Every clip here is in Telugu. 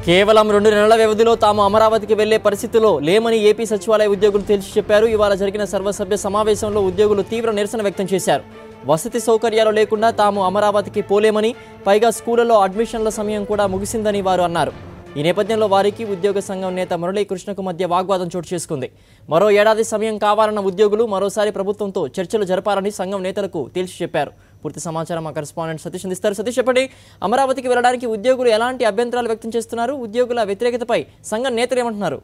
కేవలం 2 నెలల వ్యవధిలో తాము అమరావతికి వెళ్లే పరిస్థితిలో లేమని ఏపీ సచివాలయ ఉద్యోగులు తేల్చి చెప్పారు. ఇవాళ జరిగిన సర్వసభ్య సమావేశంలో ఉద్యోగులు తీవ్ర నిరసన వ్యక్తం చేశారు. వసతి సౌకర్యాలు లేకుండా తాము అమరావతికి పోలేమని, పైగా స్కూళ్లలో అడ్మిషన్ల సమయం కూడా ముగిసిందని వారు అన్నారు. ఈ నేపథ్యంలో వారికి ఉద్యోగ సంఘం నేత మురళీకృష్ణకు మధ్య వాగ్వాదం చోటు చేసుకుంది. మరో ఏడాది సమయం కావాలన్న ఉద్యోగులు మరోసారి ప్రభుత్వంతో చర్చలు జరపాలని సంఘం నేతలకు తేల్చి చెప్పారు. పూర్తి సమాచారం మా కరెస్పాండెంట్ సతీష్ అందిస్తారు. సతీష్, చెప్పండి, అమరావతికి వెళ్లడానికి ఉద్యోగులు ఎలాంటి అభ్యంతరాలు వ్యక్తం చేస్తున్నారు? ఉద్యోగుల వ్యతిరేకతపై సంఘం నేతలు ఏమంటున్నారు?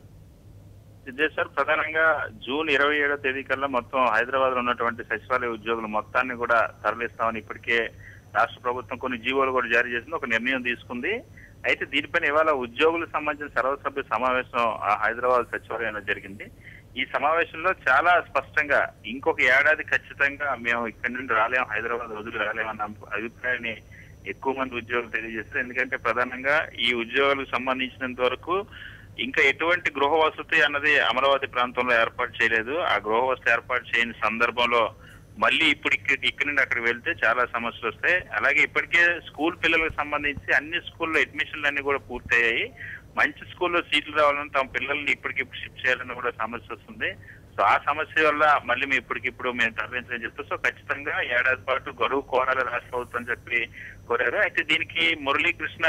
సిద్ధేశ్వర్, ప్రధానంగా జూన్ 27వ తేదీ కల్లా మొత్తం హైదరాబాద్ లో ఉన్నటువంటి సచివాలయ ఉద్యోగులు మొత్తాన్ని కూడా తరలిస్తామని ఇప్పటికే రాష్ట్ర ప్రభుత్వం కొన్ని జీవోలు కూడా జారీ చేసింది, ఒక నిర్ణయం తీసుకుంది. అయితే దీనిపైన ఇవాళ ఉద్యోగులకు సంబంధించిన సర్వసభ్య సమావేశం హైదరాబాద్ సచివాలయంలో జరిగింది. ఈ సమావేశంలో చాలా స్పష్టంగా ఇంకొక ఏడాది ఖచ్చితంగా మేము ఇక్కడి నుండి రాలేము, హైదరాబాద్ వదిలి రాలేమన్న అభిప్రాయాన్ని ఎక్కువ మంది ఉద్యోగులు తెలియజేస్తారు. ఎందుకంటే ప్రధానంగా ఈ ఉద్యోగులకు సంబంధించినంత వరకు ఇంకా ఎటువంటి గృహ వసతి అన్నది అమరావతి ప్రాంతంలో ఏర్పాటు చేయలేదు. ఆ గృహ వసతి ఏర్పాటు చేయని సందర్భంలో మళ్ళీ ఇప్పుడు ఇక్కడి నుండి అక్కడికి వెళ్తే చాలా సమస్యలు వస్తాయి. అలాగే ఇప్పటికే స్కూల్ పిల్లలకు సంబంధించి అన్ని స్కూల్లో అడ్మిషన్లు అన్ని కూడా పూర్తయ్యాయి. మంచి స్కూల్లో సీట్లు రావాలని తమ పిల్లల్ని ఇప్పటికిప్పుడు షిఫ్ట్ చేయాలని కూడా సమస్య వస్తుంది. సో ఆ సమస్య వల్ల మళ్ళీ మేము ఇప్పటికిప్పుడు మేము తరలించని చెప్తాం. సో ఖచ్చితంగా ఏడాది పాటు గడువు కోరాలి రాష్ట్ర ప్రభుత్వం చెప్పి కోరారు. అయితే దీనికి మురళీకృష్ణ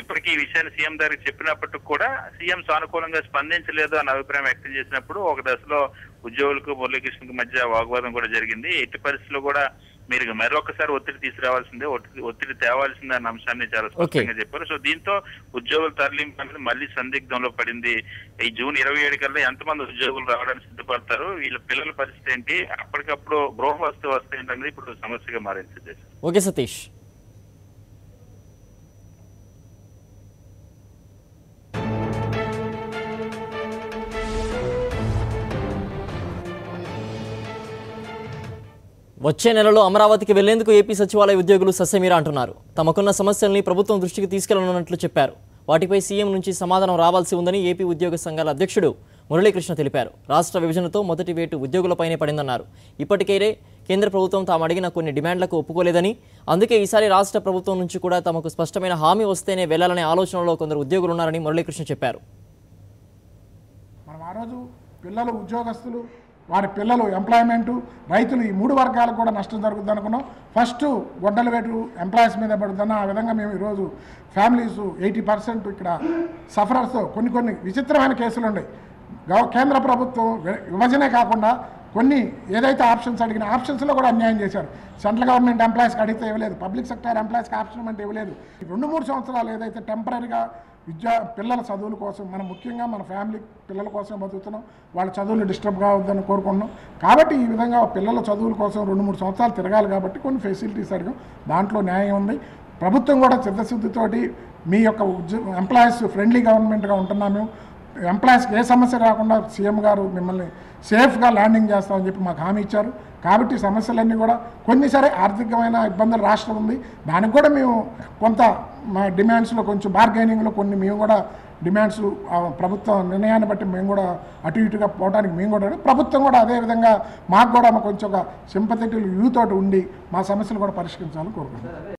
ఇప్పటికీ ఈ విషయాన్ని సీఎం గారికి చెప్పినప్పటికీ కూడా సీఎం సానుకూలంగా స్పందించలేదు అన్న అభిప్రాయం వ్యక్తం చేసినప్పుడు ఒక దశలో ఉద్యోగులకు మురళీకృష్ణకు మధ్య వాగ్వాదం కూడా జరిగింది. ఎట్టి పరిస్థితుల్లో కూడా మీరు మరొకసారి ఒత్తిడి తీసుకురావాల్సిందే, ఒత్తిడి తేవాల్సిందే అన్న అంశాన్ని చాలా స్పష్టంగా చెప్పారు. సో దీంతో ఉద్యోగుల తరలింపు అనేది మళ్ళీ సందిగ్ధంలో పడింది. ఈ జూన్ 27 కల్లా ఎంతమంది ఉద్యోగులు రావడానికి సిద్ధపడతారు, వీళ్ళ పిల్లల పరిస్థితి ఏంటి, అప్పటికప్పుడు గృహ వస్తు వస్తాయి ఏంటనేది ఇప్పుడు సమస్యగా మారింది. ఓకే సతీష్. వచ్చే నెలలో అమరావతికి వెళ్లేందుకు ఏపీ సచివాలయ ఉద్యోగులు సస్యమీరా అంటున్నారు. తమకున్న సమస్యల్ని ప్రభుత్వం దృష్టికి తీసుకెళ్లనున్నట్లు చెప్పారు. వాటిపై సీఎం నుంచి సమాధానం రావాల్సి ఉందని ఏపీ ఉద్యోగ సంఘాల అధ్యక్షుడు మురళీకృష్ణ తెలిపారు. రాష్ట్ర విభజనతో మొదటి వేటు ఉద్యోగులపైనే పడిందన్నారు. ఇప్పటికే కేంద్ర ప్రభుత్వం తాము అడిగిన కొన్ని డిమాండ్లకు ఒప్పుకోలేదని, అందుకే ఈసారి రాష్ట్ర ప్రభుత్వం నుంచి కూడా తమకు స్పష్టమైన హామీ వస్తేనే వెళ్లాలనే ఆలోచనలో కొందరు ఉద్యోగులు ఉన్నారని మురళీకృష్ణ చెప్పారు. మనం ఆ రోజు పిల్లలు, ఉద్యోగస్తులు, వారి పిల్లలు, ఎంప్లాయ్మెంటు, రైతులు, ఈ 3 వర్గాలకు కూడా నష్టం జరుగుతుంది అనుకున్నాం. ఫస్ట్ గొడ్డల వేటు ఎంప్లాయీస్ మీద పడుతున్న ఆ విధంగా మేము ఈరోజు ఫ్యామిలీస్ 80% ఇక్కడ సఫరర్స్ కొన్ని విచిత్రమైన కేసులు ఉన్నాయి. కేంద్ర ప్రభుత్వం విభజనే కాకుండా కొన్ని ఏదైతే ఆప్షన్స్ అడిగిన ఆప్షన్స్లో కూడా అన్యాయం చేశారు. సెంట్రల్ గవర్నమెంట్ ఎంప్లాయీస్కి అడిగితే ఇవ్వలేదు, పబ్లిక్ సెక్టర్ ఎంప్లాయీస్కి ఆప్షన్ అంటే ఇవ్వలేదు. 2-3 సంవత్సరాలు ఏదైతే టెంపరీగా పిల్లల చదువుల కోసం, మనం ముఖ్యంగా మన ఫ్యామిలీ పిల్లల కోసం బతుకుతున్నాం, వాళ్ళ చదువులు డిస్టర్బ్ కావద్దని కోరుకుంటున్నాం. కాబట్టి ఈ విధంగా పిల్లల చదువుల కోసం 2-3 సంవత్సరాలు తిరగాలి కాబట్టి కొన్ని ఫెసిలిటీస్ అడిగాం. దాంట్లో న్యాయం ఉంది. ప్రభుత్వం కూడా చిత్తశుద్ధితోటి మీ యొక్క ఎంప్లాయీస్ ఫ్రెండ్లీ గవర్నమెంట్గా ఉంటున్నాం. మేము ఎంప్లాయీస్కి ఏ సమస్య రాకుండా సీఎం గారు మిమ్మల్ని సేఫ్గా ల్యాండింగ్ చేస్తామని చెప్పి మాకు హామీ ఇచ్చారు. కాబట్టి సమస్యలన్నీ కూడా కొన్ని సరే ఆర్థికమైన ఇబ్బందులు రాష్ట్రం ఉంది, దానికి కూడా మేము కొంత మా డిమాండ్స్లో కొంచెం బార్గెనింగ్లో కొన్ని మేము కూడా డిమాండ్స్ ప్రభుత్వం నిర్ణయాన్ని బట్టి మేము కూడా అటు ఇటుగా పోవడానికి మేము కూడా ప్రభుత్వం కూడా అదేవిధంగా మాకు కూడా కొంచెం ఒక సింపథెటిక్ వ్యూ తోటి ఉండి మా సమస్యలు కూడా పరిష్కరించాలని కోరుకుంటున్నాం.